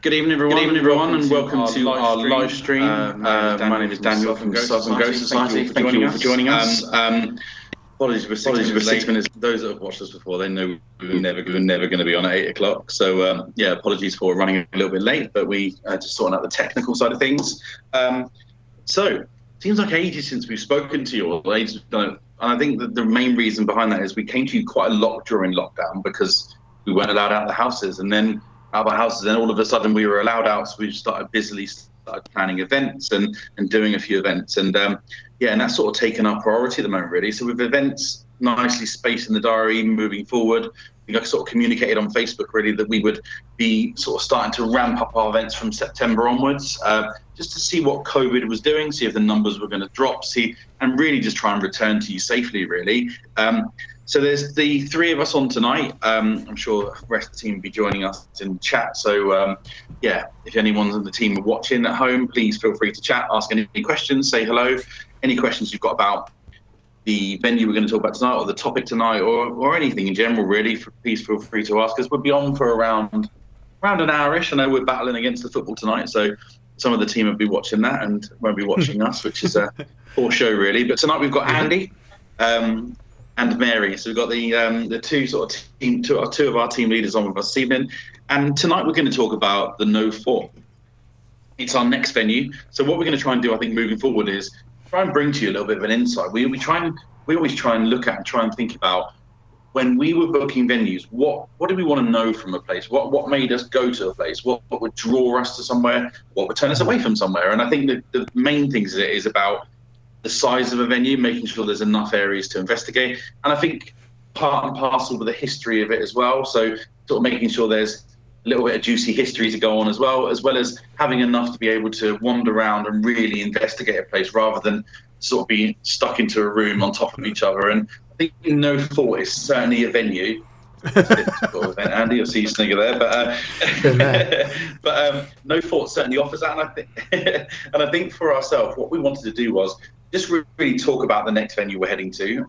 Good evening, everyone, and welcome to our live stream. My name is Daniel from Southern Ghost Society. Thank you all for joining us. Apologies, we're 6 minutes. Those that have watched us before, they know we were never going to be on at 8 o'clock. So yeah, apologies for running a little bit late, but we just sorting out the technical side of things. So seems like ages since we've spoken to you all. And I think that the main reason behind that is we came to you quite a lot during lockdown because we weren't allowed out of the houses, and then out of our houses, and all of a sudden we were allowed out, so we started planning events and doing a few events, and yeah, and that's sort of taken our priority at the moment, really. So with events nicely spaced in the diary moving forward, I think I sort of communicated on Facebook really that we would be sort of starting to ramp up our events from September onwards, just to see what COVID was doing, see if the numbers were going to drop, and really just try and return to you safely, really. So there's the three of us on tonight. I'm sure the rest of the team will be joining us in chat. So yeah, if anyone on the team are watching at home, please feel free to chat, ask any questions, say hello. Any questions you've got about the venue we're going to talk about tonight, or the topic tonight, or anything in general, really, please feel free to ask us. We'll be on for around an hour-ish. I know we're battling against the football tonight, so some of the team will be watching that and won't be watching us, which is a poor show, really. But tonight we've got Andy and Mary. So we've got the two of our team leaders on with us this evening. And tonight we're going to talk about the Nothe Fort. It's our next venue. So what we're going to try and do, I think, moving forward is try and bring to you a little bit of an insight. We always try and look at and try and think about when we were booking venues, what do we want to know from a place? What made us go to a place? What would draw us to somewhere? What would turn us away from somewhere? And I think the main things is about the size of a venue, making sure there's enough areas to investigate. And I think part and parcel with the history of it as well. So sort of making sure there's a little bit of juicy history to go on as well as having enough to be able to wander around and really investigate a place rather than sort of being stuck into a room on top of each other. And I think Nothe Fort is certainly a venue. Andy, you'll see you snigger there, but Nothe Fort certainly offers that, and I think for ourselves, what we wanted to do was just really talk about the next venue we're heading to,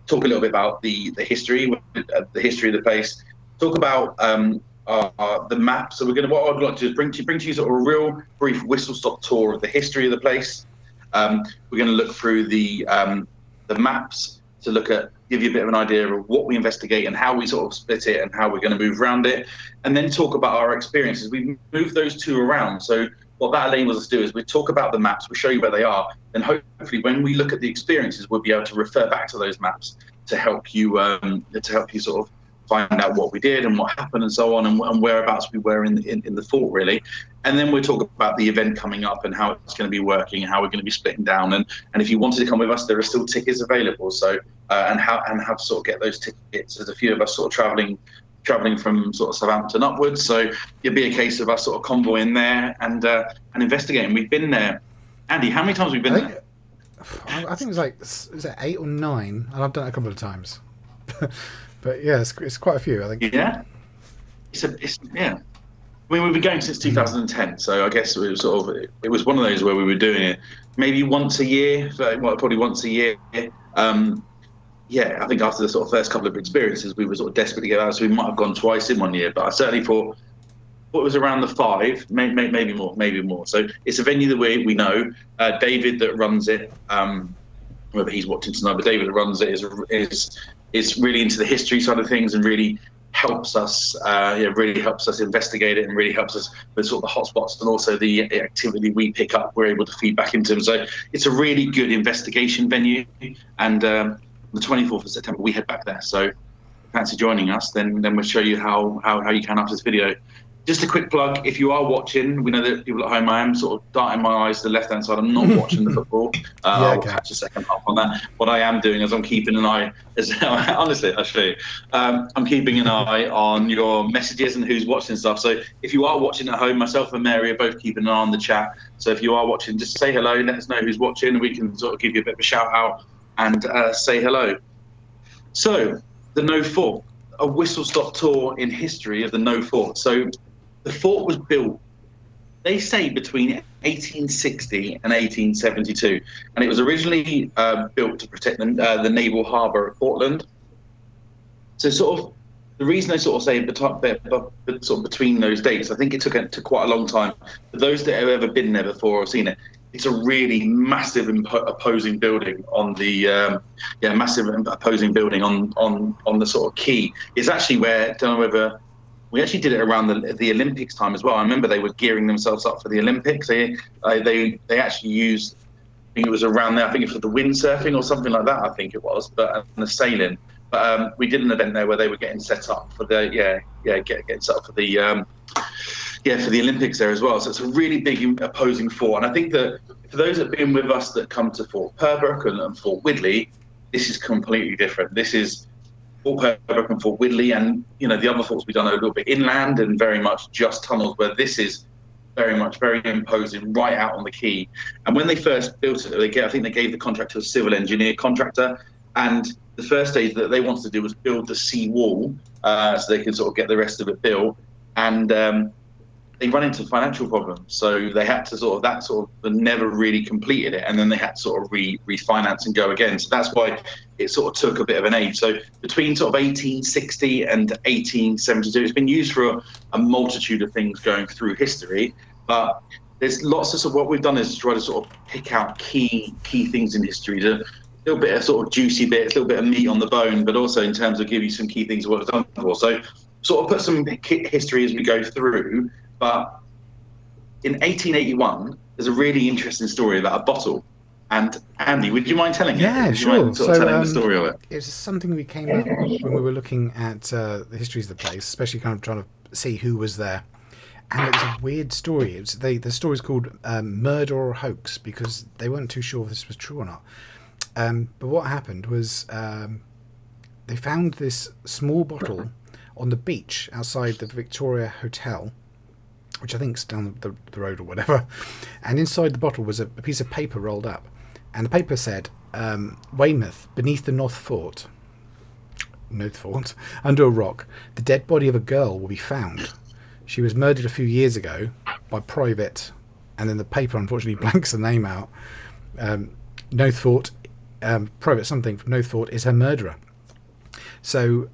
talk a little bit about the history of the place, talk about the map. So what I'd like to do is bring to you sort of a real brief whistle-stop tour of the history of the place. We're going to look through the maps to give you a bit of an idea of what we investigate and how we sort of split it and how we're going to move around it, and then talk about our experiences. We move those two around. So what that enables us to do is we talk about the maps, we show you where they are, then hopefully when we look at the experiences, we'll be able to refer back to those maps to help you sort of find out what we did and what happened and so on, and whereabouts we were in the fort, really. And then we'll talk about the event coming up and how it's going to be working and how we're going to be splitting down. And if you wanted to come with us, there are still tickets available. So and how to sort of get those tickets. There's a few of us sort of traveling from sort of Southampton upwards. So it'll be a case of us sort of convoying there and investigating. We've been there. Andy, how many times have we been there? I think it was 8 or 9, and I've done it a couple of times. But yeah, it's quite a few, I think. Yeah, yeah. I mean, we've been going since 2010, so I guess it was one of those where we were doing it maybe once a year, probably once a year. Yeah, I think after the sort of first couple of experiences, we were sort of desperate to get out, so we might have gone twice in 1 year. But I certainly thought it was around the 5, maybe more. So it's a venue that we know. David that runs it, whether he's watching tonight, but David that runs it is really into the history side of things and really helps us investigate it and really helps us with sort of the hotspots and also the activity we pick up, we're able to feed back into them. So it's a really good investigation venue, and the 24th of September we head back there. So if you fancy joining us, then we'll show you how you can after this video. Just a quick plug, if you are watching, we know that people at home, I am sort of darting my eyes to the left-hand side. I'm not watching the football. I'll catch a second half on that. What I am doing is I'm keeping an eye, honestly, I'll show you. I'm keeping an eye on your messages and who's watching stuff. So if you are watching at home, myself and Mary are both keeping an eye on the chat. So if you are watching, just say hello, let us know who's watching, and we can sort of give you a bit of a shout out and say hello. So the Nothe Fort, a whistle-stop tour in history of the Nothe Fort. So the fort was built, they say, between 1860 and 1872, and it was originally built to protect the naval harbour at Portland. So sort of the reason I sort of say sort of between those dates, I think it took quite a long time. For those that have ever been there before or seen it, it's a really massive opposing building on the massive opposing building on the sort of quay. It's actually where, I don't know whether we actually did it around the Olympics time as well. I remember they were gearing themselves up for the Olympics. They actually used, I think it was around there. I think it was for the windsurfing or something like that. I think it was, but and the sailing. But we did an event there where they were getting set up for the getting set up for the for the Olympics there as well. So it's a really big opposing fort. And I think that for those that have been with us that come to Fort Pembroke and Fort Widley, this is completely different. This is Fort Pembroke and Fort Widley, and the other forts we've done a little bit inland and very much just tunnels, where this is very imposing right out on the quay. And when they first built it, I think they gave the contract to a civil engineer contractor, and the first stage that they wanted to do was build the sea wall so they could sort of get the rest of it built. And they run into financial problems, so they had to never really completed it, and then they had to sort of refinance and go again. So that's why it sort of took a bit of an age. So between sort of 1860 and 1872, it's been used for a multitude of things going through history. But there's lots of what we've done is to try to sort of pick out key things in history, a little bit of sort of juicy bits, a little bit of meat on the bone, but also in terms of give you some key things of what it's done for. So sort of put some history as we go through. But in 1881, there's a really interesting story about a bottle. And Andy, would you mind telling it? Yeah, sure. Telling the story of it? It's something we came up when we were looking at the histories of the place, especially kind of trying to see who was there. And it was a weird story. The story's called Murder or Hoax, because they weren't too sure if this was true or not. But what happened was they found this small bottle on the beach outside the Victoria Hotel, which I think's down the road or whatever. And inside the bottle was a piece of paper rolled up. And the paper said, Weymouth, beneath the Nothe Fort, under a rock, the dead body of a girl will be found. She was murdered a few years ago by private, and then the paper unfortunately blanks the name out. Nothe Fort, private something from Nothe Fort is her murderer. So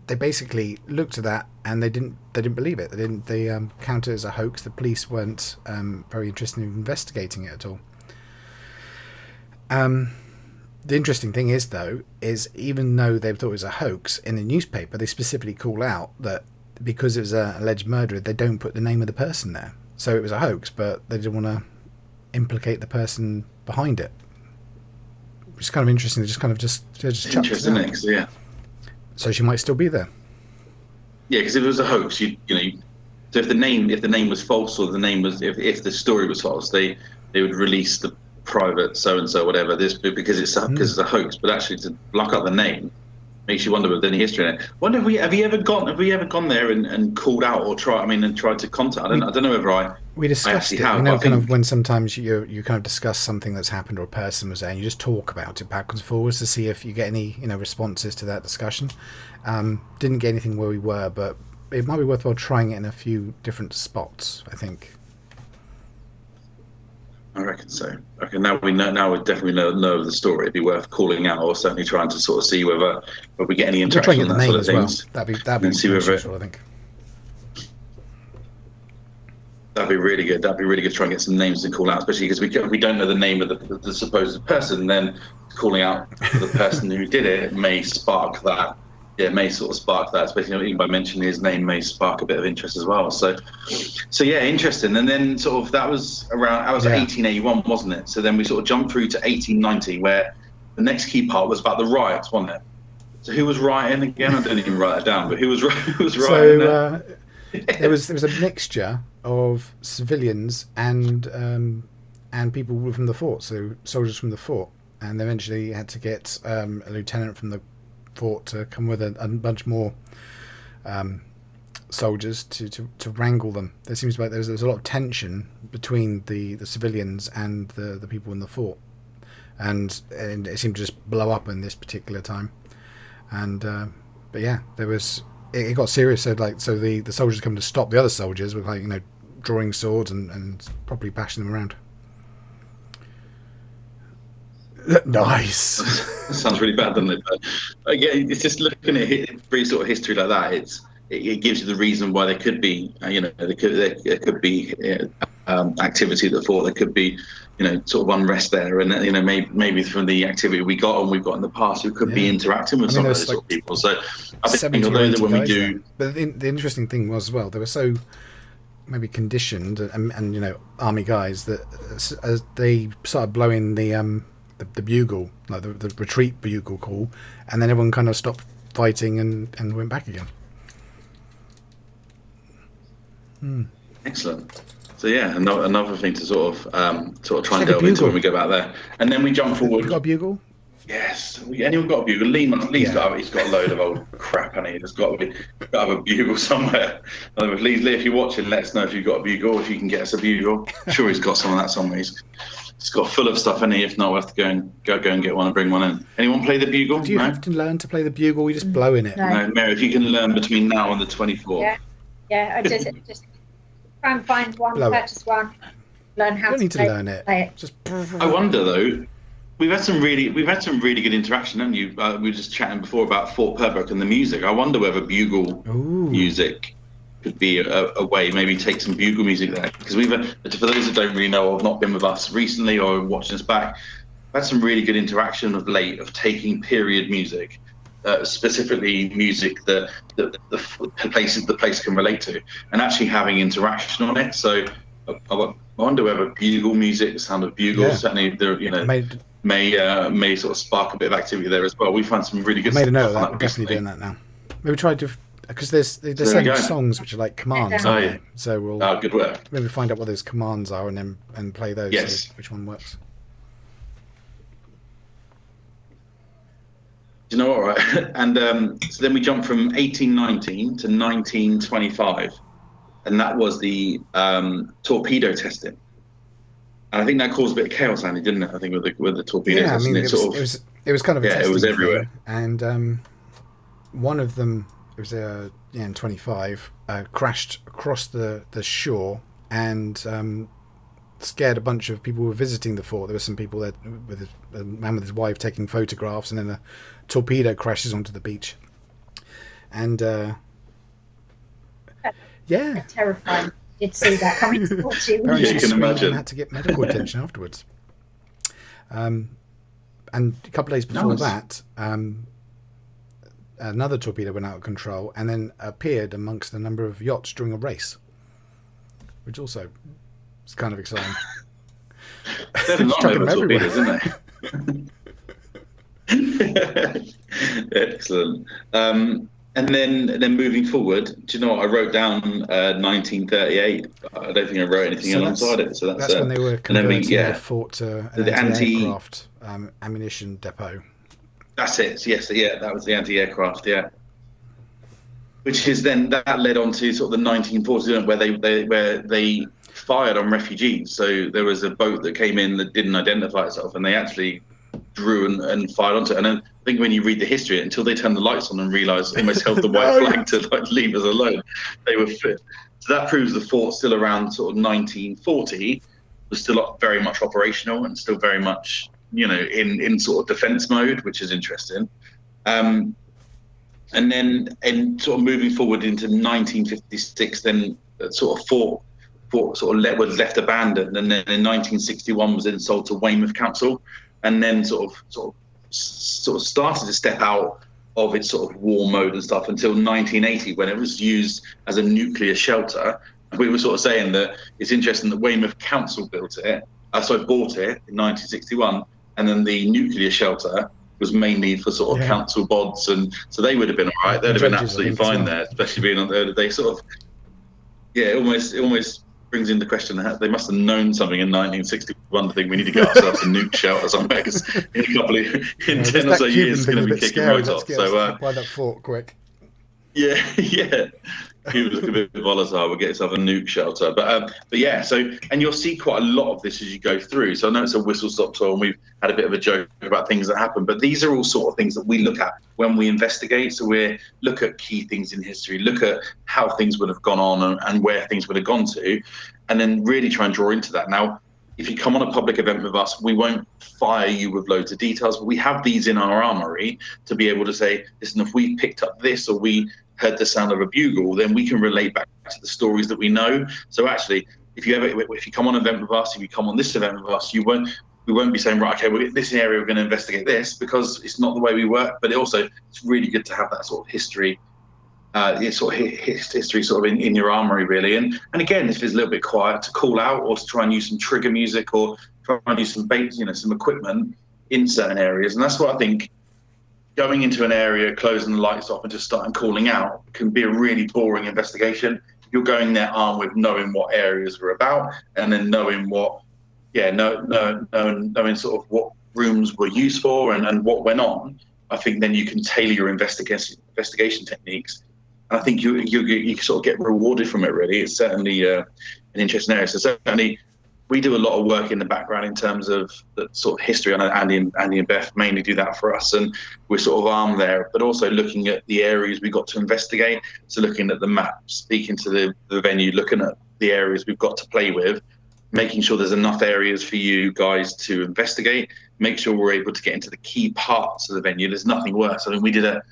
they basically looked at that and they didn't believe it. They counted it as a hoax. The police weren't very interested in investigating it at all. The interesting thing is, though, is even though they thought it was a hoax, in the newspaper they specifically call out that because it was an alleged murderer, they don't put the name of the person there. So it was a hoax, but they didn't want to implicate the person behind it. Which is kind of interesting. They just kind of just interesting, isn't it? Yeah. So she might still be there. Yeah, because if it was a hoax, so if the name was false, or the name was if the story was false, they would release the private so and so whatever this because it's a hoax. But actually, to block out the name makes you wonder if there's any history in it. Wonder have you ever gone there and called out or tried to contact? I don't know whether we discussed it. Kind of when sometimes you kind of discuss something that's happened or a person was there, and you just talk about it backwards and forwards to see if you get any responses to that discussion. Didn't get anything where we were, but it might be worthwhile trying it in a few different spots, I think. I reckon so. Okay, now we definitely know the story. It'd be worth calling out, or certainly trying to sort of see whether we get any interaction on that sort of things. That'd be useful, I think. That'd be really good. That'd be really good to try and get some names to call out, especially because we don't know the name of the supposed person. Then calling out the person who did it may spark that. Yeah, may sort of spark that, especially even by mentioning his name may spark a bit of interest as well. So yeah, interesting. And then sort of that was 1881, wasn't it? So then we sort of jumped through to 1890, where the next key part was about the riots, wasn't it? So who was rioting again? I didn't even write it down, but who was rioting? So there was a mixture of civilians and people from the fort, so soldiers from the fort, and eventually had to get a lieutenant from the fort to come with a bunch more soldiers to wrangle them. There seems like there's a lot of tension between the civilians and the people in the fort, and it seemed to just blow up in this particular time. And but yeah, it got serious. So the soldiers come to stop the other soldiers with drawing swords and properly bashing them around. Nice. That sounds really bad, doesn't it? But again, it's just looking at brief sort of history like that. It gives you the reason why there could be, there could be activity at the fort. There could be, sort of unrest there, and maybe from the activity we've got in the past, we could be interacting with some of those sort of people. So I think although that when we do, but the interesting thing was as well, they were so maybe conditioned and army guys that as they started blowing the bugle, like the retreat bugle call, and then everyone kind of stopped fighting and went back again. Excellent. So yeah, another thing to sort of try and delve into when we go back there, and then we jump forward. You got a bugle? Yes. Anyone got a bugle? Lee's got a load of old crap, hasn't he? There's got to have a bugle somewhere. Lee, if you're watching, let us know if you've got a bugle, if you can get us a bugle. I'm sure he's got some of that somewhere. He's got full of stuff, hasn't he? If not, we'll have to go and get one and bring one in. Anyone play the bugle? Do you have to learn to play the bugle? We just blow in it. No, Mary, if you can learn between now and the 24th. Yeah. I just try and find one, purchase one, learn how to play it. Just. I wonder though. We've had some really good interaction, haven't you? We were just chatting before about Fort Pembroke and the music. I wonder whether bugle music could be a way, maybe take some bugle music there. Because for those that don't really know or have not been with us recently or watching us back, we've had some really good interaction of late of taking period music, specifically music that the place can relate to, and actually having interaction on it. So I wonder whether bugle music, the sound of bugles, certainly may sort of spark a bit of activity there as well. We find some really good. I made a note of that. We're definitely doing that now. Maybe try to, because there's some songs which are like commands. So we'll good work. Maybe find out what those commands are and play those. Yes. See which one works. Do you know what? Right? And so then we jump from 1819 to 1925, and that was the torpedo testing. And I think that caused a bit of chaos, Andy, didn't it? I think with the torpedo testing, it was kind of a testing it was everywhere. Thing. And one of them, it was in 25, crashed across the shore and scared a bunch of people who were visiting the fort. There were some people there with a man with his wife taking photographs, and then a torpedo crashes onto the beach. And terrifying. Did see that coming towards you. You can imagine. Had to get medical attention afterwards. And a couple of days before that, another torpedo went out of control and then appeared amongst a number of yachts during a race, which also is kind of exciting. There's a lot of torpedoes, isn't there? Excellent. And then moving forward, do you know what I wrote down? 1938. I don't think I wrote anything alongside it. So that's when they were converting the fort to an anti-aircraft ammunition depot. That's it. Yes, that was the anti-aircraft. Yeah. Which is then that led on to sort of the 1940s, where they fired on refugees. So there was a boat that came in that didn't identify itself, and they actually drew and fired onto it. And then I think when you read the history, until they turned the lights on and realised, almost held the white flag to leave us alone, they were fit. So that proves the fort still around sort of 1940 was still very much operational and still very much in sort of defence mode, which is interesting. And then sort of moving forward into 1956, then sort of fort sort of was left abandoned, and then in 1961 was then sold to Weymouth Council, and then sort of started to step out of its sort of war mode and stuff until 1980, when it was used as a nuclear shelter. We were sort of saying that it's interesting that Weymouth Council bought it in 1961, and then the nuclear shelter was mainly for sort of council bods, and so they would have been all right. They'd have been absolutely fine there, especially being on there. They sort of, it almost brings into question that they must have known something in 1961 to think we need to get ourselves a nuke shelter somewhere, because in 10 or so years it's going to be kicking right off. So buy that fort quick. Yeah. Cuba's a bit volatile. We'll get yourself a nuke shelter, but yeah. So, and you'll see quite a lot of this as you go through. So I know it's a whistle-stop tour, and we've had a bit of a joke about things that happen, but these are all sort of things that we look at when we investigate. So we look at key things in history, look at how things would have gone on and where things would have gone to, and then really try and draw into that. Now, if you come on a public event with us, we won't fire you with loads of details, but we have these in our armory to be able to say, listen, if we picked up this or we heard the sound of a bugle, then we can relate back to the stories that we know. So actually, if you come on an event with us, if you come on this event with us, we won't be saying, right, okay, well, this area we're going to investigate this, because it's not the way we work. But it's really good to have that sort of history. History sort of in your armory, really. And again, if it's a little bit quiet, to call out or to try and use some trigger music or try and use some bait, some equipment in certain areas. And that's what I think, going into an area, closing the lights off and just starting calling out can be a really boring investigation. You're going there armed with knowing what areas we're about, and then knowing knowing sort of what rooms were used for and what went on. I think then you can tailor your investigation techniques. And I think you sort of get rewarded from it, really. It's certainly an interesting area. So certainly we do a lot of work in the background in terms of the sort of history. I know Andy and Beth mainly do that for us, and we're sort of armed there, but also looking at the areas we got to investigate. So looking at the map, speaking to the venue, looking at the areas we've got to play with, making sure there's enough areas for you guys to investigate, make sure we're able to get into the key parts of the venue. There's nothing worse. I mean, we did a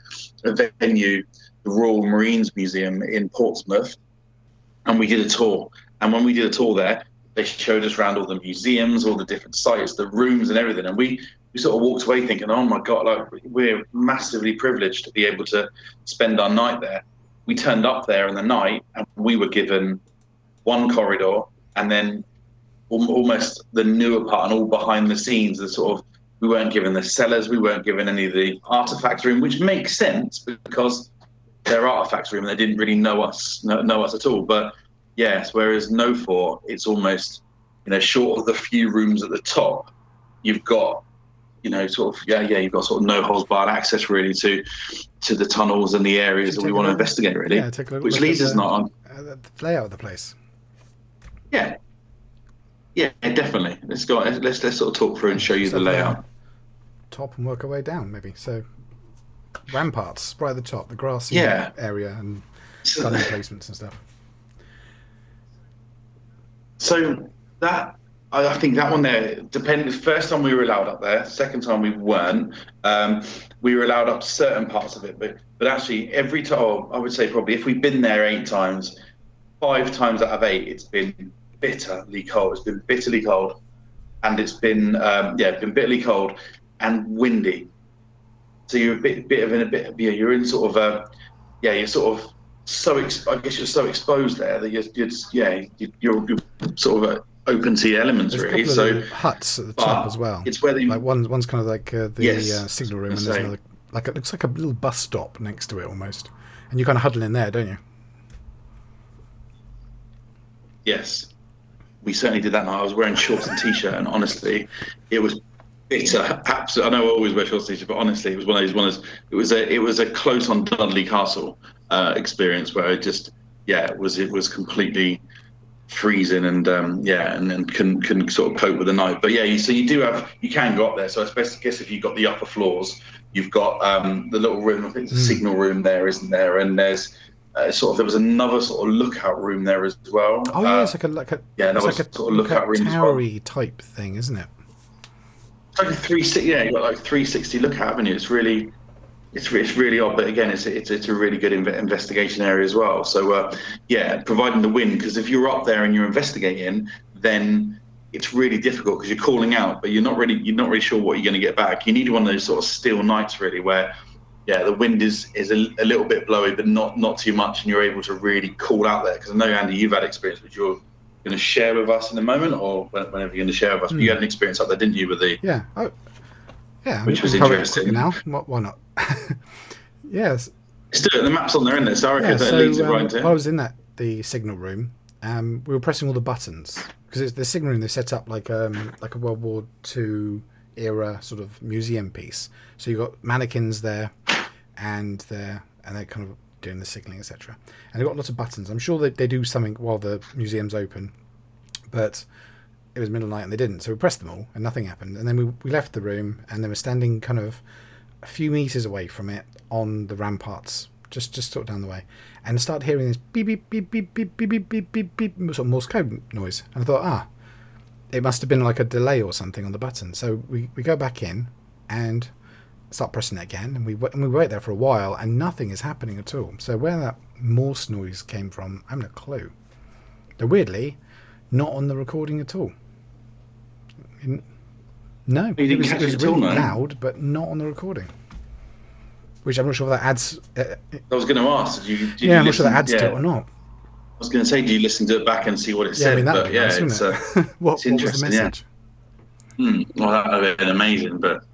venue, the Royal Marines Museum in Portsmouth, and we did a tour. And when we did a tour there, they showed us around all the museums, all the different sites, the rooms and everything. And we sort of walked away thinking, oh my God, like, we're massively privileged to be able to spend our night there. We turned up there in the night and we were given one corridor, and then almost the newer part and all behind the scenes, we weren't given the cellars, we weren't given any of the artifacts room, which makes sense because they're artifacts room and they didn't really know us at all. But yes, whereas Nothe Fort, it's almost, short of the few rooms at the top, you've got, you've got sort of no holds barred access really to the tunnels and the areas that we want to investigate, really. Yeah, take a look. Which leads us on the layout of the place. Yeah. Yeah, definitely. Let's sort of talk through and show you the layout. Top and work our way down, maybe. So ramparts right at the top, the grassy area and gunning placements and stuff. So that, I think that one there depended. First time we were allowed up there, second time we weren't. We were allowed up certain parts of it, but actually every time, I would say probably if we've been there 8 times, 5 times out of 8, it's been bitterly cold. It's been bitterly cold, and it's been been bitterly cold and windy. So you're you're in sort of you're sort of I guess you're so exposed there that you're sort of open to the elements. There's really. A couple of huts at the top as well. It's where one's kind of like the signal room, and there's another, it looks like a little bus stop next to it almost, and you kind of huddle in there, don't you? Yes. We certainly did that night. I was wearing shorts and t-shirt, and honestly, it was bitter. Absolutely, I know I always wear shorts and t-shirt, but honestly, it was one of those. It was a close on Dudley Castle experience where it was completely freezing and couldn't sort of cope with the night. But so you can go up there. So I guess if you've got the upper floors, you've got the little room. I think the signal room there, isn't there? And there's there was another sort of lookout room there as well. Oh yeah, it's like a sort of lookout room as well. Towery type thing, isn't it? It's like a 360. Yeah, you got like 360 lookout, haven't you? It's really odd, but again, it's a really good investigation area as well. So providing the wind, because if you're up there and you're investigating, then it's really difficult because you're calling out, but you're not really sure what you're going to get back. You need one of those sort of still nights really, where the wind is a little bit blowy, but not too much, and you're able to really call out there. Because I know, Andy, you've had experience, which you're going to share with us in a moment, or whenever you're going to share with us. But you had an experience up there, didn't you, with the which was interesting. Now, why not? Yes. Let's do it. The map's on there, isn't it? So I reckon that leads it right into. While I was in the signal room, we were pressing all the buttons because it's the signal room. They set up like a World War II era sort of museum piece. So you've got mannequins there, and they're kind of doing the signalling, etc. And they've got lots of buttons. I'm sure that they do something while the museum's open, but it was middle of the night and they didn't. So we pressed them all and nothing happened. And then we left the room, and they were standing kind of a few meters away from it on the ramparts, just sort of down the way, and I started hearing this beep beep beep beep beep beep beep beep beep beep sort of Morse code noise. And I thought, it must have been like a delay or something on the button. So we go back in and start pressing it again, and we wait there for a while, and nothing is happening at all. So where that Morse noise came from, I haven't a clue. They're weirdly not on the recording at all. No, it was really loud, but not on the recording. Which I'm not sure if that adds. I was going to ask. I'm not sure that adds to it or not. I was going to say, do you listen to it back and see what it said? I mean, that'd be nice, it's what was the message? Yeah. Well, that would have been amazing, but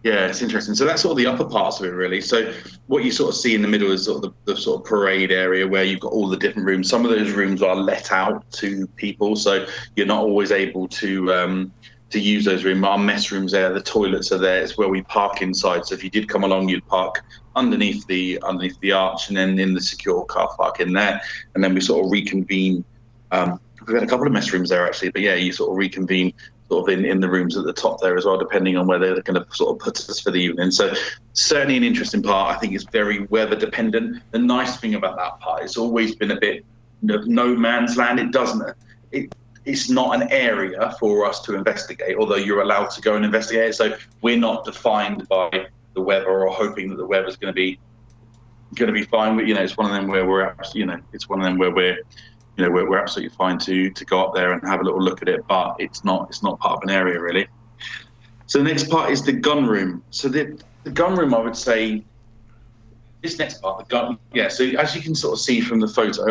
yeah, it's interesting. So that's sort of the upper parts of it, really. So what you sort of see in the middle is sort of the sort of parade area where you've got all the different rooms. Some of those rooms are let out to people, so you're not always able to use those rooms. Our mess rooms there, the toilets are there. It's where we park inside. So if you did come along, you'd park underneath the arch, and then in the secure car park in there, and then we sort of reconvene. We've had a couple of mess rooms there actually, but yeah, you sort of reconvene sort of in the rooms at the top there as well, depending on where they're going to sort of put us for the evening. So certainly an interesting part. I think it's very weather dependent. The nice thing about that part, it's always been a bit no man's land. It's not an area for us to investigate, although you're allowed to go and investigate it. So we're not defined by the weather or hoping that the weather's going to be fine. But, it's one of them where we're absolutely fine to go up there and have a little look at it, but it's not part of an area really. So the next part is the gun room. So the gun room, I would say, this next part, the gun. Yeah. So as you can sort of see from the photo,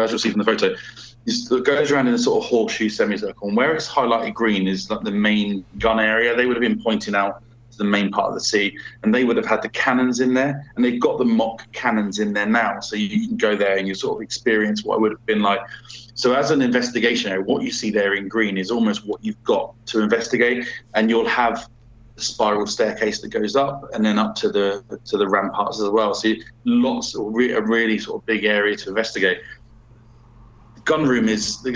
it goes around in a sort of horseshoe semicircle, and where it's highlighted green is like the main gun area. They would have been pointing out to the main part of the sea, and they would have had the cannons in there, and they've got the mock cannons in there now, so you can go there and you sort of experience what it would have been like. So as an investigation area, what you see there in green is almost what you've got to investigate, and you'll have the spiral staircase that goes up and then up to the ramparts as well. So lots of a really sort of big area to investigate. Gun room is the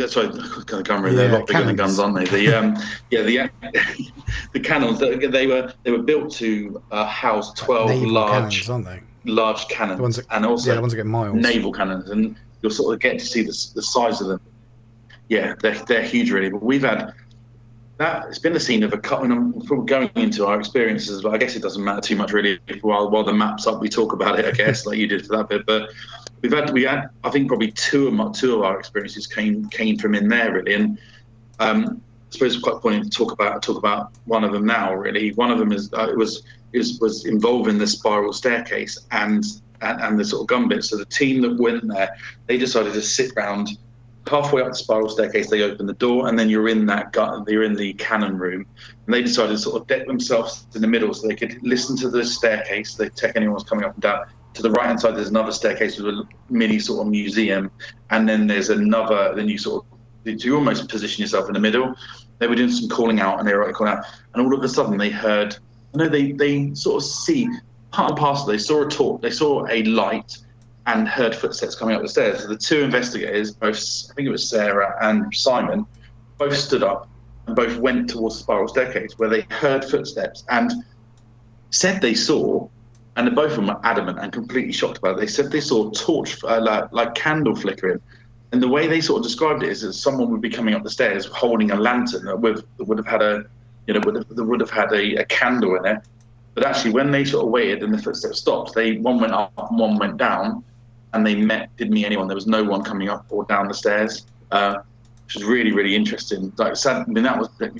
gun room. They're a lot bigger than guns, aren't they? The cannons. They were built to house 12 naval large cannons, aren't they? Large cannons, the ones that, and also the ones that get miles. Naval cannons, and you'll sort of get to see the size of them. Yeah, they're huge, really. But we've had that. It's been the scene of a couple. From going into our experiences, but I guess it doesn't matter too much, really. While the map's up, we talk about it, I guess, like you did for that bit, but. We had, I think probably two of our experiences came from in there really, and I suppose it's quite poignant to talk about one of them now. Really, one of them is was involving the spiral staircase and the sort of gun bit. So the team that went there, they decided to sit round halfway up the spiral staircase. They opened the door, and then you're in the cannon room, and they decided to sort of deck themselves in the middle so they could listen to the staircase. They check anyone was coming up and down. To the right hand side, there's another staircase with a mini sort of museum, and then there's another. Then you almost position yourself in the middle. They were doing some calling out, and they were calling out, and all of a sudden they heard. They sort of see part and parcel. They saw a torch. They saw a light, and heard footsteps coming up the stairs. So the two investigators, both I think it was Sarah and Simon, both stood up and both went towards the spiral staircase where they heard footsteps and said they saw. And both of them were adamant and completely shocked about it. They said they saw a torch, like candle flickering. And the way they sort of described it is that someone would be coming up the stairs holding a lantern that would have had a candle in it. But actually, when they sort of waited and the footsteps stopped, one went up and one went down, and they didn't meet anyone. There was no one coming up or down the stairs, which was really, really interesting. We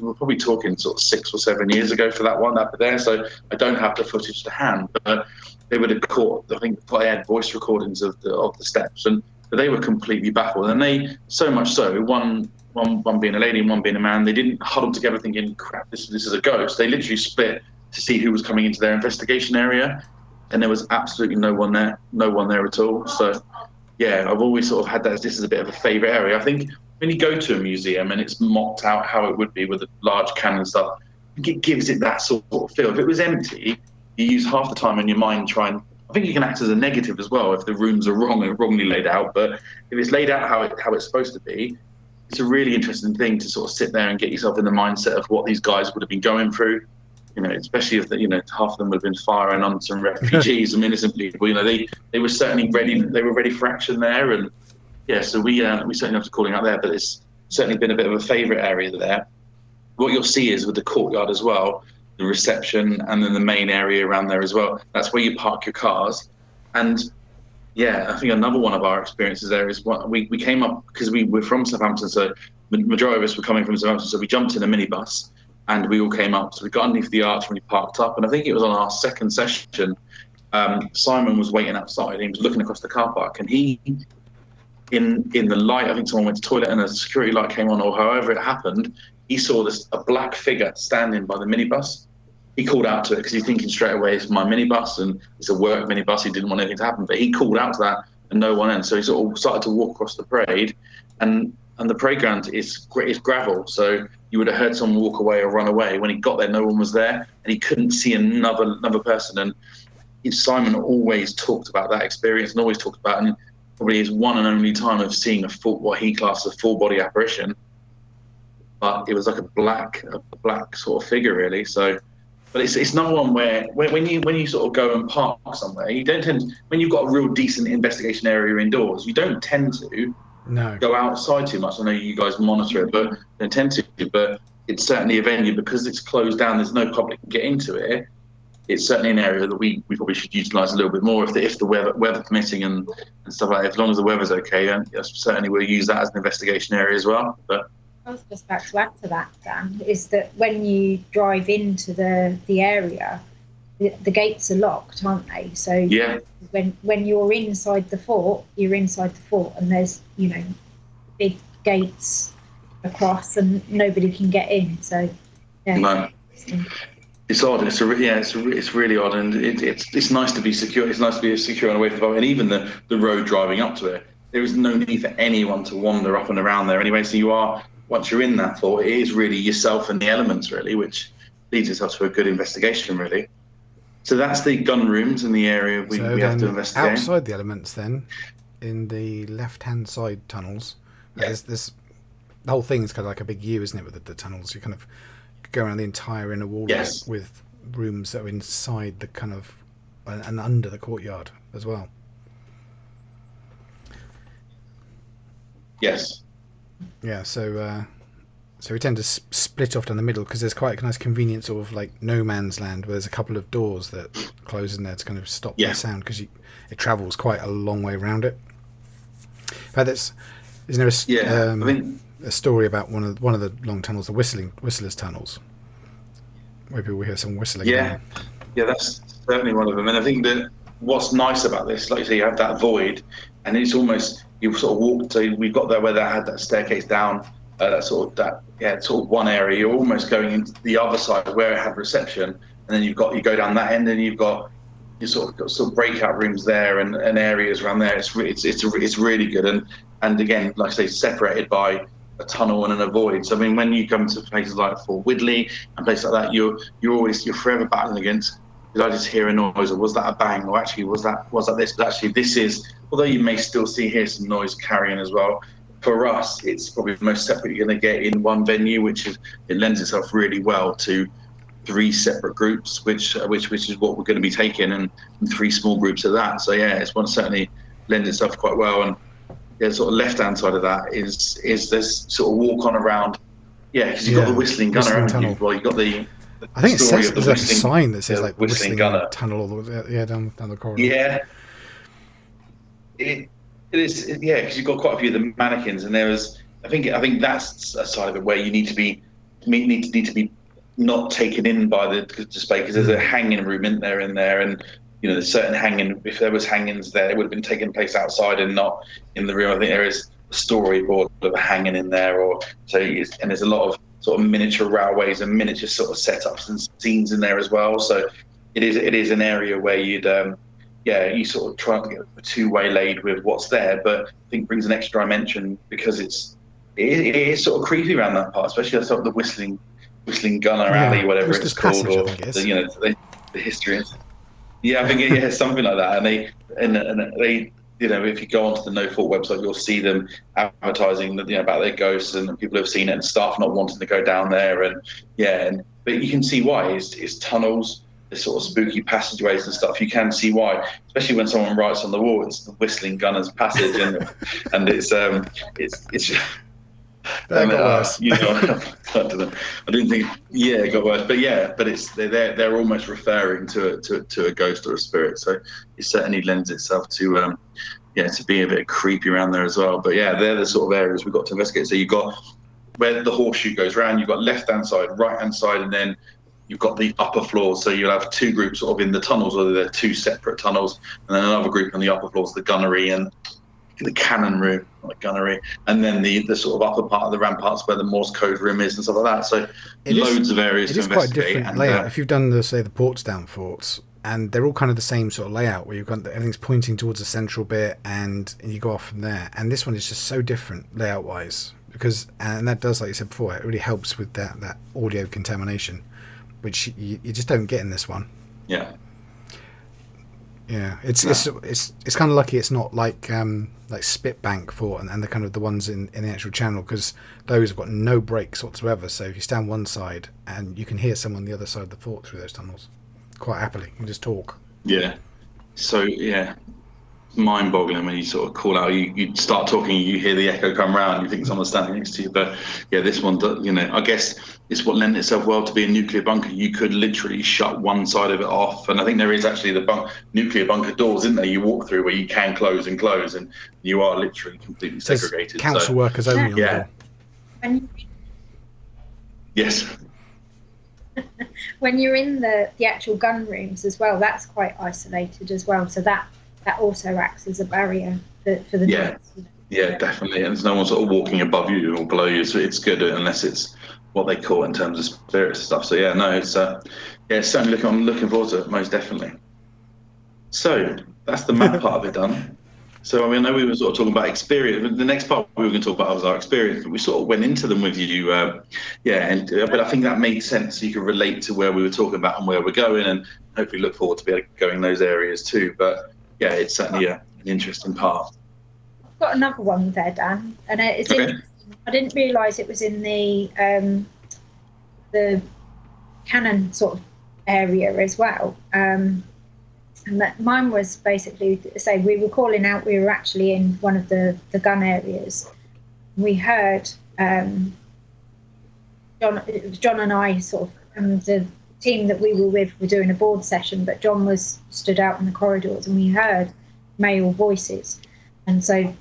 were probably talking sort of 6 or 7 years ago for that one up there. So I don't have the footage to hand, but they would have caught. I think they had voice recordings of the steps, but they were completely baffled. And they so much so, one being a lady and one being a man, they didn't huddle together thinking, "Crap, this is a ghost." They literally split to see who was coming into their investigation area, and there was absolutely no one there at all. So yeah, I've always sort of had that as this is a bit of a favourite area. I think. When you go to a museum and it's mocked out how it would be with a large cannon stuff, I think it gives it that sort of feel. If it was empty, you use half the time in your mind trying. I think you can act as a negative as well if the rooms are wrong and wrongly laid out. But if it's laid out how it's supposed to be, it's a really interesting thing to sort of sit there and get yourself in the mindset of what these guys would have been going through. Especially if half of them would have been firing on some refugees and innocent people. They were certainly ready. They were ready for action there and. Yeah, so we certainly have to calling out there, but it's certainly been a bit of a favourite area there. what you'll see is with the courtyard as well, the reception, and then the main area around there as well. That's where you park your cars. And yeah, I think another one of our experiences there is we came up because we're from Southampton, so the majority of us were coming from Southampton, so we jumped in a minibus and we all came up. So we got underneath the arch and we parked up, and I think it was on our second session. Simon was waiting outside. He was looking across the car park, and he, in the light, I think someone went to the toilet and a security light came on, or however it happened. He saw a black figure standing by the minibus. He called out to it because he's thinking straight away, it's my minibus and it's a work minibus. He didn't want anything to happen, but he called out to that and no one else. So he sort of started to walk across the parade, and the parade ground is gravel. So you would have heard someone walk away or run away. When he got there, no one was there, and he couldn't see another person. And Simon always talked about that experience and always talked about, and probably his one and only time of seeing what he classed as a full body apparition. But it was like a black sort of figure, really. So. But it's not one where when you sort of go and park somewhere, you don't tend, when you've got a real decent investigation area indoors, you don't tend to go outside too much. I know you guys monitor it, but you don't tend to. But it's certainly a venue, because it's closed down, there's no public can get into it. It's certainly an area that we probably should utilise a little bit more if the weather permitting and stuff like that. As long as the weather's okay, and certainly we'll use that as an investigation area as well. But I was just about to add to that, Dan, is that when you drive into the area, the gates are locked, aren't they? So yeah, when you're inside the fort, you're inside the fort, and there's big gates across, and nobody can get in. So yeah, no. It's odd. It's really odd, and it's nice to be secure. It's nice to be secure and away from the boat, and even the road driving up to it. There is no need for anyone to wander up and around there anyway. So you are. Once you're in that fort, it is really yourself and the elements, really, which leads us to a good investigation, really. So that's the gun rooms in the area we have to investigate. Outside the elements, then, in the left-hand side tunnels, there's this. The whole thing is kind of like a big U, isn't it, with the tunnels? You kind of go around the entire inner wall with rooms that are inside the kind of and under the courtyard as well. Yes. Yeah, so we tend to split off down the middle because there's quite a nice convenient sort of like no man's land where there's a couple of doors that close in there to kind of stop the sound, because it travels quite a long way around it. But isn't there a story about one of the long tunnels, the Whistler's tunnels, where people hear some whistling? Yeah, that's certainly one of them. And I think that what's nice about this, like you say, you have that void, and it's almost. You sort of walk to. We got there where they had that staircase down, sort of one area. You're almost going into the other side where it had reception, and then you go down that end, and you've got sort of breakout rooms there and areas around there. It's really good, and again, like I say, separated by a tunnel and a void. So I mean, when you come to places like Fort Widley and places like that, you're forever battling against. Did I just hear a noise, or was that a bang, or actually was that this? But actually, this is. Although you may still hear some noise carrying as well, for us, it's probably the most separate you're going to get in one venue, it lends itself really well to 3 separate groups, which is what we're going to be taking, and 3 small groups of that. So yeah, it's one certainly lends itself quite well. And the sort of left-hand side of that is this sort of walk on around. Yeah, because you've got the Whistling Gunner, haven't you? Well, you've got the. I think it says there's like a sign that says like Whistling Gunner tunnel all the way down the corridor. Yeah. It is, because you've got quite a few of the mannequins, and I think that's a side of it where you need to be not taken in by the display, because there's a hanging room in there, and there's certain hanging. If there was hangings there, it would have been taking place outside and not in the room. I think there is a storyboard of a hanging in there, and there's a lot of sort of miniature railways and miniature sort of setups and scenes in there as well. So it is an area where you'd. You sort of try to get a two-way laid with what's there, but I think brings an extra dimension because it is sort of creepy around that part, especially sort of the Whistling Gunner Alley, whatever it's called, or the history. Yeah, I think something like that. And they if you go onto the Nothe Fort website, you'll see them advertising about their ghosts, and people have seen it, and staff not wanting to go down there, but you can see why. It's tunnels. Sort of spooky passageways and stuff. You can see why, especially when someone writes on the wall, it's the Whistling Gunner's Passage, and it's That got worse. You know, I don't know. I didn't think. Yeah, it got worse. But it's they're almost referring to a ghost or a spirit. So it certainly lends itself to to be a bit creepy around there as well. But yeah, they're the sort of areas we've got to investigate. So you've got where the horseshoe goes round. You've got left hand side, right hand side, and then you've got the upper floors. So you'll have two groups sort of in the tunnels, whether they're two separate tunnels, and then another group on the upper floors, the gunnery and the cannon room, like gunnery, and then the sort of upper part of the ramparts where the Morse code room is and stuff like that. So loads of areas to investigate. It is quite a different layout. If you've done the Portsdown forts, and they're all kind of the same sort of layout where you've got everything's pointing towards the central bit, and you go off from there. And this one is just so different layout wise, because and that does, like you said before, it really helps with that audio contamination, which you just don't get in this one. Yeah. Yeah, it's kind of lucky it's not like Spitbank Fort and the kind of the ones in the actual channel, because those have got no breaks whatsoever. So if you stand one side and you can hear someone on the other side of the fort through those tunnels, quite happily, you can just talk. Yeah. So yeah, mind-boggling when you sort of call out. You start talking, you hear the echo come round, you think someone's standing next to you. But yeah, this one, I guess it's what lent itself well to be a nuclear bunker. You could literally shut one side of it off, and I think there is actually the nuclear bunker doors, isn't there? You walk through where you can close, and you are literally completely segregated. Council workers only on the door. Yes. When you're in the actual gun rooms as well, that's quite isolated as well. So that also acts as a barrier for the noise. Yeah, definitely. And there's no one sort of walking above you or below you, so it's good unless it's what they call in terms of spirits and stuff. So yeah, no, it's certainly I'm looking forward to it, most definitely. So that's the map part of it done. So I know we were sort of talking about experience. The next part we were going to talk about was our experience, but we sort of went into them with you. But I think that made sense. So you could relate to where we were talking about and where we're going, and hopefully look forward to be able to go in those areas too. But yeah, it's certainly an interesting part. I've got another one there, Dan, and it's interesting. I didn't realise it was in the cannon sort of area as well. And mine was basically, say, we were calling out. We were actually in one of the gun areas. We heard John and I sort of the team that we were with were doing a board session, but John was stood out in the corridors, and we heard male voices, and so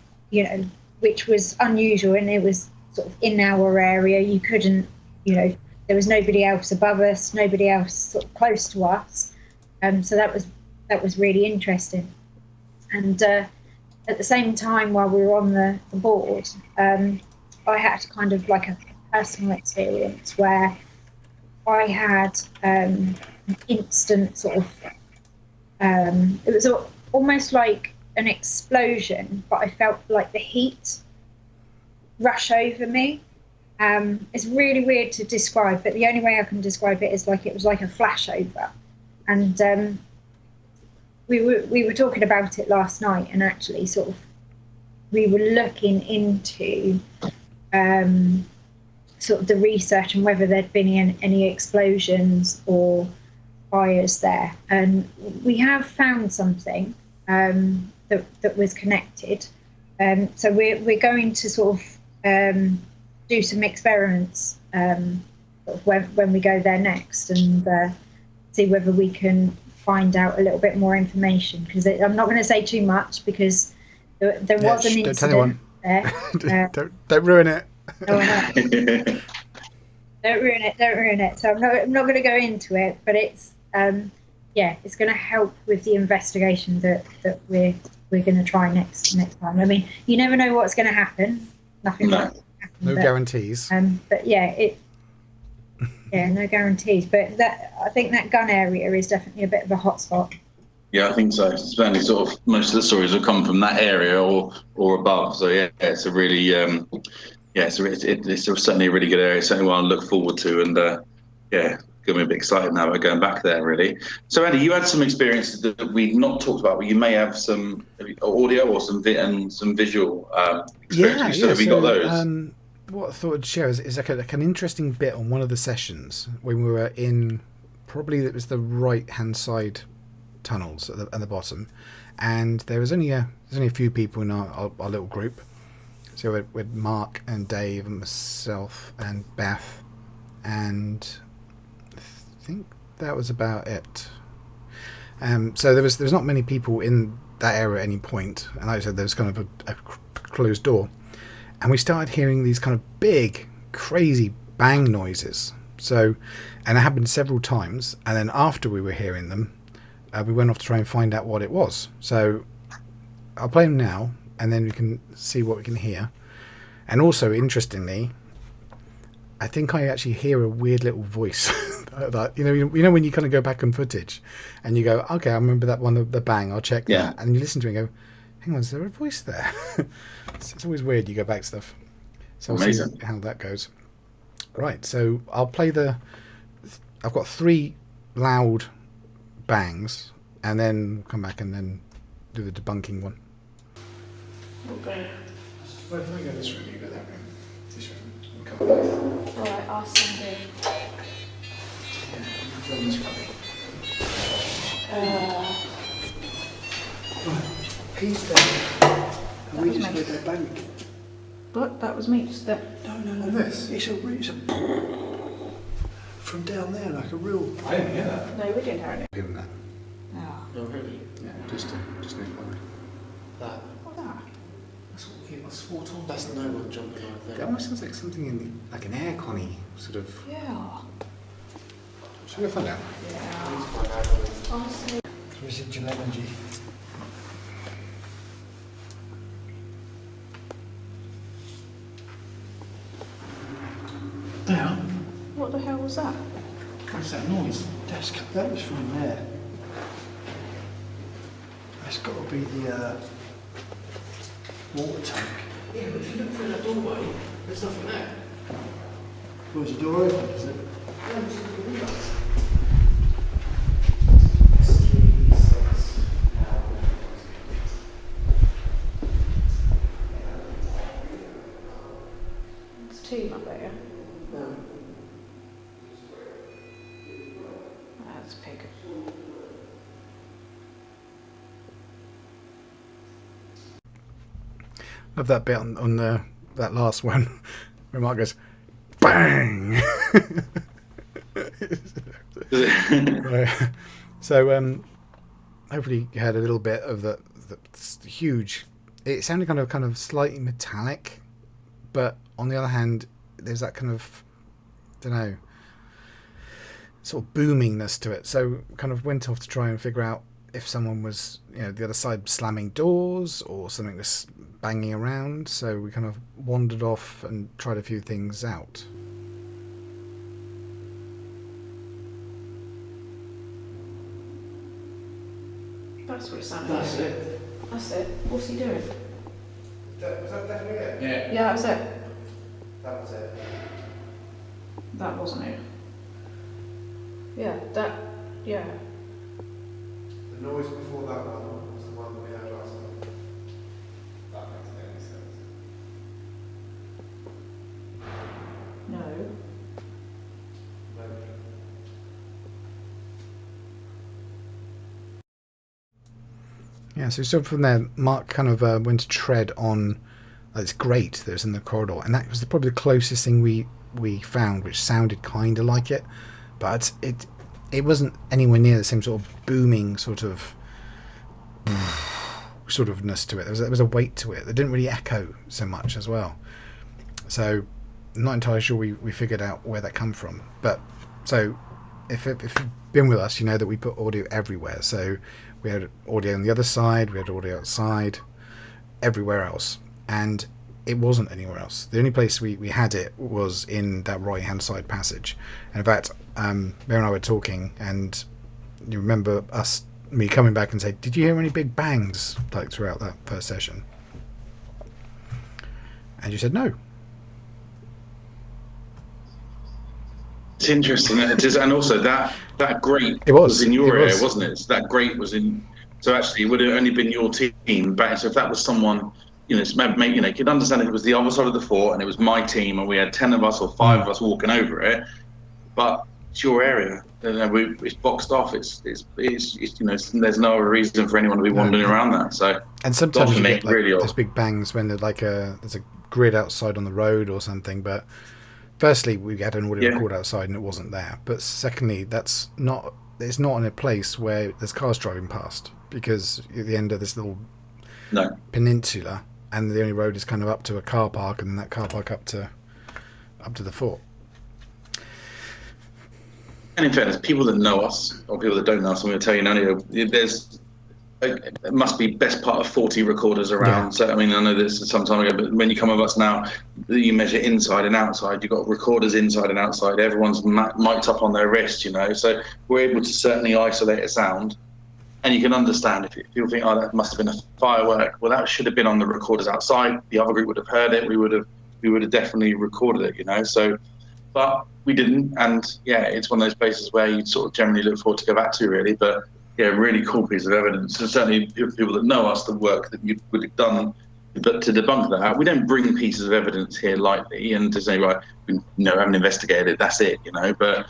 which was unusual, and it was sort of in our area. You couldn't, there was nobody else above us, nobody else sort of close to us, so that was really interesting. And at the same time, while we were on the board, I had kind of like a personal experience where I had an instant sort of it was almost like an explosion, but I felt like the heat rush over me. It's really weird to describe, but the only way I can describe it is like it was like a flashover. And we were talking about it last night, and actually sort of we were looking into sort of the research and whether there'd been any explosions or fires there. And we have found something that was connected. So we're going to sort of do some experiments when we go there next, and see whether we can find out a little bit more information, because I'm not going to say too much, because there was an incident there. Don't ruin it. Don't ruin it. So I'm not going to go into it, but it's it's going to help with the investigation that we're going to try next time. I mean, you never know what's going to happen. Nothing. No guarantees. But no guarantees. But I think that gun area is definitely a bit of a hotspot. Yeah, I think so. Certainly, sort of most of the stories have come from that area or above. So yeah, it's a really it's certainly a really good area. Certainly one I look forward to, and got me a bit excited now about going back there, really. So Andy, you had some experiences that we've not talked about, but you may have some audio or some visual experiences. Yeah. Have you got those? What I thought I'd share is like an interesting bit on one of the sessions when we were in, probably it was the right-hand side tunnels at the bottom, and there was only a few people in our little group, So we had Mark and Dave and myself and Beth, and I think that was about it. So there was not many people in that area at any point, and like I said, there was kind of a closed door, and we started hearing these kind of big, crazy bang noises. So, and it happened several times, and then after we were hearing them, we went off to try and find out what it was. So I'll play them now, and then we can see what we can hear. And also, interestingly, I think I actually hear a weird little voice. That, you know when you kind of go back on footage, and you go, okay, I remember that one, the bang. I'll check that, and you listen to it and go, hang on, is there a voice there? It's always weird. You go back stuff. So we'll see how that goes. Right, so I'll play I've got 3 loud bangs, and then come back and then do the debunking one. Okay. Well, if I go this room, you go that room. This room. We'll cover both. Alright, I'll send you. Yeah, this room. Right, he's there. And we just heard that bang. What? That was me just there. No. This? It's a from down there, like a real. I didn't hear that. No, we didn't hear it. Give him that. No. Oh, really? Yeah, just nearby. That. What's that? That's Fort on. That's no one jumping like that. That almost sounds like something in like an air conny sort of. Yeah. Should we go find out? Yeah. I'll see. Residual energy. Yeah. What the hell was that? What's that noise? That was from there. That's got to be the water tank. Yeah, but if you look through that doorway, there's nothing there. Was the door open, is it? No, it's in the window. It's team up there. No. That's a pig. Love that bit on that last one where Mark goes, bang! Right. So hopefully you had a little bit of the huge. It sounded kind of slightly metallic, but on the other hand, there's that kind of, I don't know, sort of boomingness to it. So kind of went off to try and figure out if someone was, the other side slamming doors or something was banging around. So we kind of wandered off and tried a few things out. That's what it sounded That's like. it. That's it. What's he doing? Was that definitely it? Yeah. Yeah, that was it. That was it. That wasn't it. Yeah, yeah. The noise before that one was the one that we heard last time. That makes any sense. No. Yeah, so from there, Mark kind of went to tread on this grate that was in the corridor, and that was probably the closest thing we found, which sounded kind of like it, but it wasn't anywhere near the same sort of booming sort of ofness to it. There was a weight to it that didn't really echo so much as well. So I'm not entirely sure we figured out where that come from. But so if you've been with us, you know that we put audio everywhere. So we had audio on the other side, we had audio outside, everywhere else, and it wasn't anywhere else. The only place we had it was in that right hand side passage. And in fact, Mary and I were talking, and you remember me coming back and say, did you hear any big bangs like throughout that first session? And you said no. It's interesting, and also that grate was in your area, wasn't it? So that grate was in. So actually, it would have only been your team. But so if that was someone, you could understand if it was the other side of the fort and it was my team, and we had 10 of us or 5 of us walking over it. But it's your area. It's boxed off. It's there's no other reason for anyone to be wandering around that. So and sometimes you get like really those big bangs when there's there's a grid outside on the road or something. But firstly, we had an audio record outside and it wasn't there. But secondly, it's not in a place where there's cars driving past, because at the end of this little peninsula, and the only road is kind of up to a car park, and then that car park up to the fort. And in fairness, people that know us or people that don't know us, I'm going to tell you now, it must be best part of 40 recorders around. Yeah. So, I mean, I know this some time ago, but when you come with us now, you measure inside and outside. You've got recorders inside and outside. Everyone's mic'd up on their wrist, So we're able to certainly isolate a sound. And you can understand if people think, oh, that must have been a firework. Well, that should have been on the recorders outside. The other group would have heard it. We would have definitely recorded it, So, but we didn't. And yeah, it's one of those places where you sort of generally look forward to go back to, really. But yeah, really cool piece of evidence. And certainly people that know us, the work that you would have done. But to debunk that, we don't bring pieces of evidence here lightly and to say, right, we haven't investigated it, that's it, But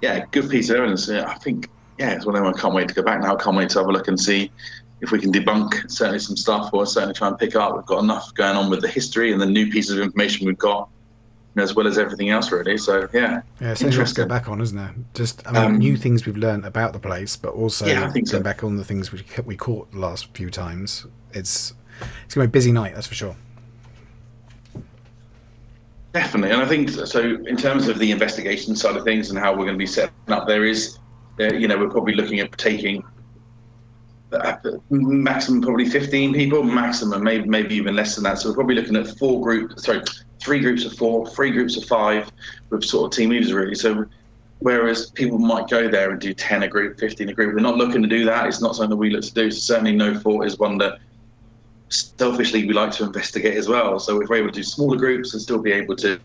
yeah, good piece of evidence. I think, it's one of them I can't wait to go back now. I can't wait to have a look and see if we can debunk certainly some stuff, or certainly try and pick up. We've got enough going on with the history and the new pieces of information we've got, as well as everything else, really. So it's interesting to go back on, isn't it? Just new things we've learned about the place, but also going back on the things we caught the last few times. It's gonna be a busy night, that's for sure. Definitely, and I think so. In terms of the investigation side of things and how we're going to be setting up, we're probably looking at taking maximum probably 15 people, maximum maybe even less than that. So we're probably looking at 3 groups of 4, 3 groups of 5 with sort of team leaders, really. So whereas people might go there and do 10 a group, 15 a group, we're not looking to do that. It's not something that we look to do. So certainly Nothe Fort is one that selfishly we like to investigate as well. So if we're able to do smaller groups and still be able to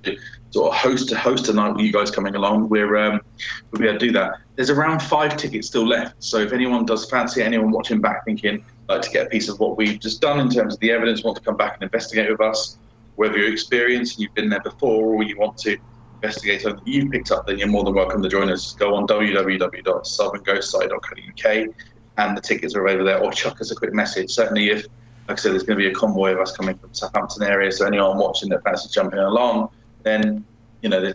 sort of host a night with you guys coming along, we'll be able to do that. There's around 5 tickets still left. So if anyone does fancy, anyone watching back thinking like to get a piece of what we've just done in terms of the evidence, want to come back and investigate with us, whether you're experienced and you've been there before, or you want to investigate something that you've picked up, then you're more than welcome to join us. Go on www.southernghostsite.co.uk and the tickets are over there, or chuck us a quick message. Certainly if, like I said, there's going to be a convoy of us coming from Southampton area, so anyone watching that fancy jumping along, then we're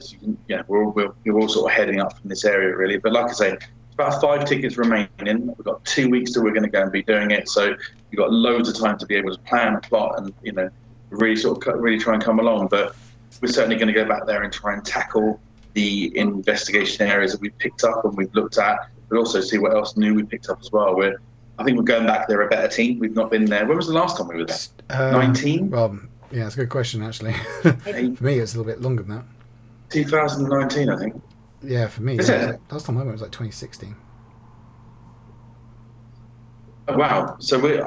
all sort of heading up from this area, really. But like I say, it's about 5 tickets remaining. We've got 2 weeks till we're going to go and be doing it, so you've got loads of time to be able to plan, plot, and really try and come along. But we're certainly going to go back there and try and tackle the investigation areas that we've picked up and we've looked at, but also see what else new we picked up as well. I think we're going back there a better team. We've not been there. When was the last time we were there? 19? Well, yeah, it's a good question, actually. For me, it's a little bit longer than that. 2019, I think. Yeah, for me. Last time I went was like 2016. Oh, wow. So we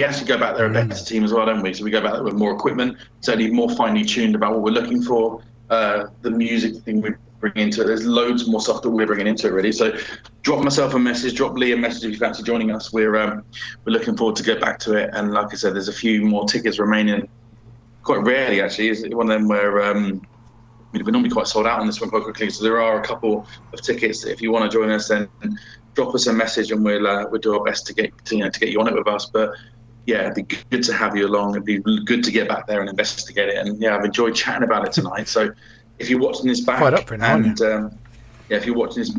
actually go back there a better team as well, don't we? So we go back there with more equipment, certainly more finely tuned about what we're looking for. The music thing we bring into it. There's loads more stuff that we're bringing into it, really. So drop myself a message, drop Lee a message if you fancy joining us. We're looking forward to get back to it. And like I said, there's a few more tickets remaining. Quite rarely, actually. It's one of them where we're normally quite sold out on this one quite quickly. So there are a couple of tickets. If you want to join us, then drop us a message and we'll do our best to get you on it with us. But yeah, it'd be good to have you along. It'd be good to get back there and investigate it. And yeah, I've enjoyed chatting about it tonight. So if you're watching this back, quite up for now, if you're watching this,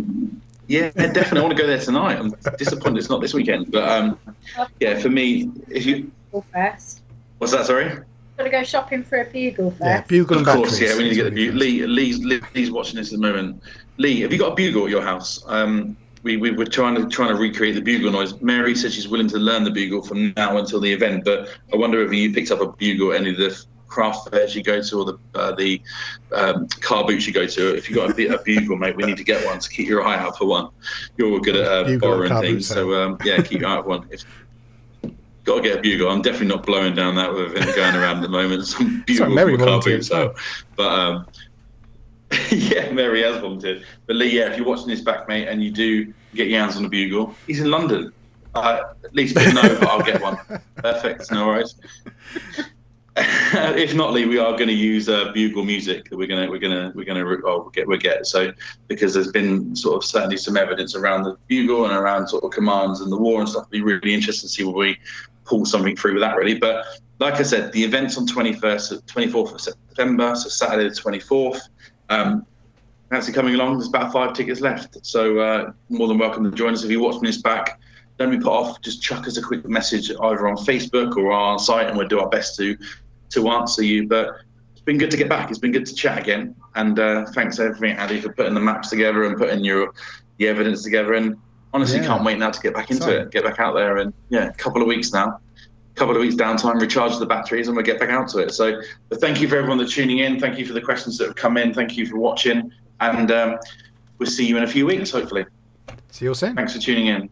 definitely I want to go there tonight. I'm disappointed it's not this weekend, but for me, if you first. What's that? Sorry. Got to go shopping for a bugle first. Yeah, bugle and of course, batteries. we need to get the bugle. Lee's watching this at the moment. Lee, have you got a bugle at your house? We were trying to recreate the bugle noise. Mary said she's willing to learn the bugle from now until the event, but I wonder if you picked up a bugle at any of the craft fairs you go to or the car boots you go to. If you've got a bugle, mate, we need to get one, so keep your eye out for one. You're good at borrowing things, so keep your eye out for one. Got to get a bugle. I'm definitely not blowing down that with everything going around at the moment. Some bugle car boots. But Mary has volunteered. But Lee, if you're watching this back, mate, and you do get your hands on a bugle, he's in London. At least no, but I'll get one. Perfect. No worries. If not, Lee, we are going to use bugle music that we'll get. So because there's been sort of certainly some evidence around the bugle and around sort of commands and the war and stuff. It'll be really interesting to see where we pull something through with that, really. But like I said, the event's on 24th of September, so Saturday the 24th. Actually coming along, there's about 5 tickets left. So more than welcome to join us. If you're watching this back, don't be put off. Just chuck us a quick message either on Facebook or on our site, and we'll do our best to answer you. But it's been good to get back. It's been good to chat again. And thanks everything, Addy, for putting the maps together and putting the evidence together. And honestly, can't wait now to get back into it, get back out there. And a couple of weeks now. Couple of weeks downtime, recharge the batteries, and we'll get back out to it. So but thank you for everyone that's tuning in. Thank you for the questions that have come in. Thank you for watching. And we'll see you in a few weeks, hopefully. See you all soon. Thanks for tuning in.